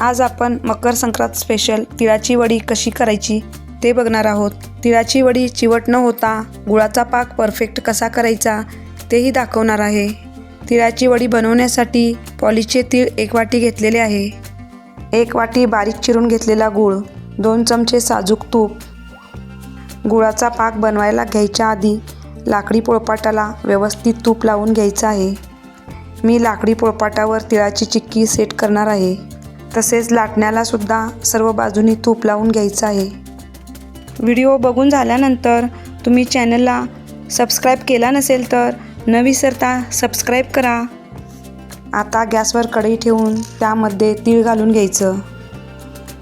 आज आपण मकर संक्रांत स्पेशल तिळाची वडी कशी करायची ते बघणार आहोत। तिळाची वडी चिवट न होता गुळाचा पाक परफेक्ट कसा करायचा तेही दाखवणार आहे। तिळाची वडी बनवण्यासाठी पॉलिशचे तीळ 1 वाटी घेतलेले आहे। 1 वाटी बारीक चिरून घेतलेला गूळ, 2 चमचे साजूक तूप। गुळाचा पाक बनवायला घ्यायच्या आधी लाकडी पोळपाटाला व्यवस्थित तूप लावून घ्यायचं आहे। मी लाकडी पोळपाटावर तिळाची चिक्की सेट करणार आहे। तसेच लाटण्याला सुद्धा सर्व बाजूनी तूप लावून घ्यायचं आहे। व्हिडिओ बघून झाल्यानंतर तुम्ही चॅनलला सबस्क्राईब केला नसेल तर न विसरता सबस्क्राईब करा। आता गॅसवर कढई ठेवून त्यामध्ये तीळ घालून घ्यायचं।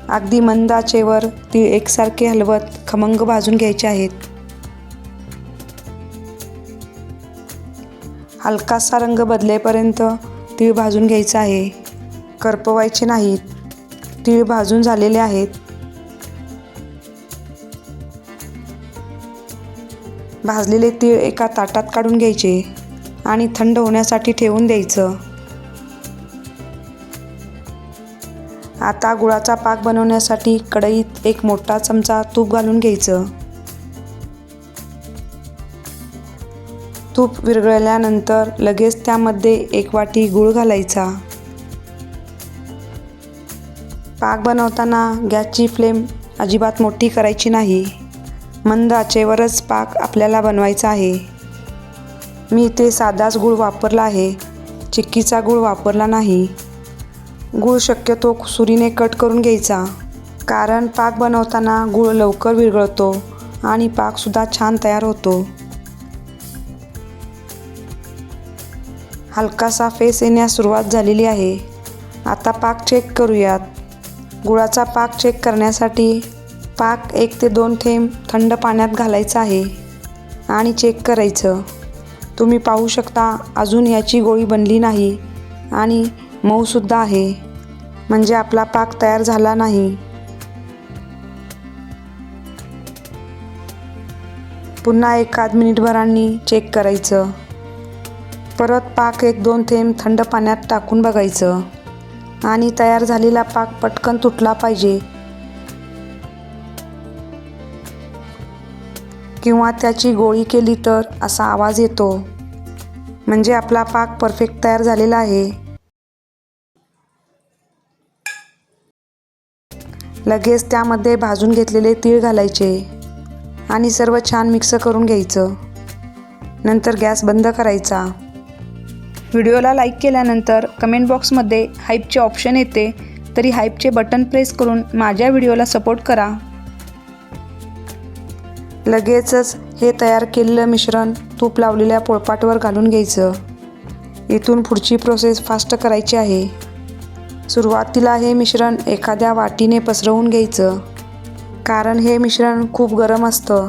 अगदी मंद आचेवर तीळ एकसारखे हलवत खमंग भाजून घ्यायचे आहेत। हलकासा रंग बदलेपर्यंत तीळ भाजून घ्यायचा आहे, करपवायचे नाहीत। तीळ भाजून झालेले आहेत। भाजलेले तीळ एका ताटात काढून घ्यायचे आणि थंड होण्यासाठी ठेवून द्यायचं। आता गुळाचा पाक बनवण्यासाठी कढईत 1 मोठा चमचा तूप घालून घ्यायचं। तूप विरघळल्यानंतर लगेच त्यामध्ये 1 वाटी गूळ घालायचा। पाक बनवताना गॅसची फ्लेम अजिबात मोठी करायची नाही। मंद आचेवरच पाक आपल्याला बनवायचा आहे। मी इथे साधाच गूळ वापरला आहे, चिक्कीचा गूळ वापरला नाही। गूळ शक्यतो सुरीने कट करून घ्यायचा, कारण पाक बनवताना गूळ लवकर विरघळतो आणि पाकसुद्धा छान तयार होतो। हलकासा फेस येण्यास सुरुवात झालेली आहे। आता पाक चेक करूयात। गुळाचा पाक चेक करण्यासाठी पाक 1 ते 2 थेंब थंड पाण्यात घालायचा आहे आणि चेक करायचं। तुम्ही पाहू शकता अजून याची गोळी बनली नाही आणि मऊसुद्धा आहे, म्हणजे आपला पाक तयार झाला नाही। पुन्हा 1 मिनिटभरांनी चेक करायचं। परत पाक 1-2 थेंब थंड पाण्यात टाकून बघायचं आणि तयार झालेला पाक पटकन तुटला पाहिजे किंवा त्याची गोळी केली तर असा आवाज येतो, म्हणजे आपला पाक परफेक्ट तयार झालेला आहे। लगेच त्यामध्ये भाजून घेतलेले तीळ घालायचे आणि सर्व छान मिक्स करून घ्यायचं। नंतर गॅस बंद करायचा। व्हिडिओला लाईक केल्यानंतर कमेंट बॉक्समध्ये हाईपचे ऑप्शन येते, तरी हाईपचे बटन प्रेस करून माझ्या व्हिडिओला सपोर्ट करा। लगेचच हे तयार केलेलं मिश्रण तूप लावलेल्या पोळपाटावर घालून घ्यायचं। इथून पुढची प्रोसेस फास्ट करायची आहे। सुरुवातीला हे मिश्रण एखाद्या वाटीने पसरवून घ्यायचं, कारण हे मिश्रण खूप गरम असतं।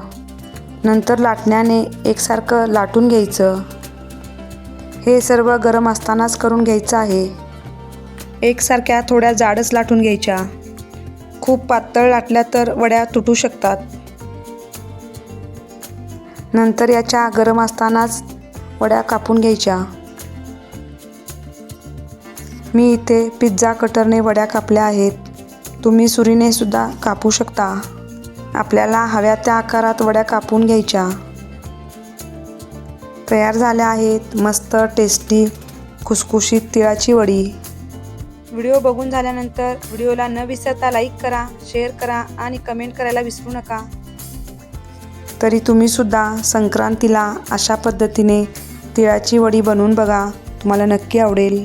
नंतर लाटण्याने एकसारखं लाटून घ्यायचं। हे सर्व गरम असतानाच करून घ्यायचं आहे। एकसारख्या थोड्या जाडच लाटून घ्यायच्या। खूप पातळ लाटल्या तर वड्या तुटू शकतात। नंतर याच्या गरम असतानाच वड्या कापून घ्यायच्या। मी इथे पिझ्झा कटरने वड्या कापल्या आहेत, तुम्ही सुरीने सुद्धा कापू शकता। आपल्याला हव्या त्या आकारात वड्या कापून घ्यायच्या। तयार झाल्या आहेत मस्त टेस्टी खुसखुशीत तिळाची वडी। व्हिडिओ बघून झाल्यानंतर व्हिडिओला न विसरता लाईक करा, शेअर करा आणि कमेंट करायला विसरू नका। तरी तुम्ही सुद्धा संक्रांतीला अशा पद्धतीने तिळाची वडी बनवून बघा, तुम्हाला नक्की आवडेल।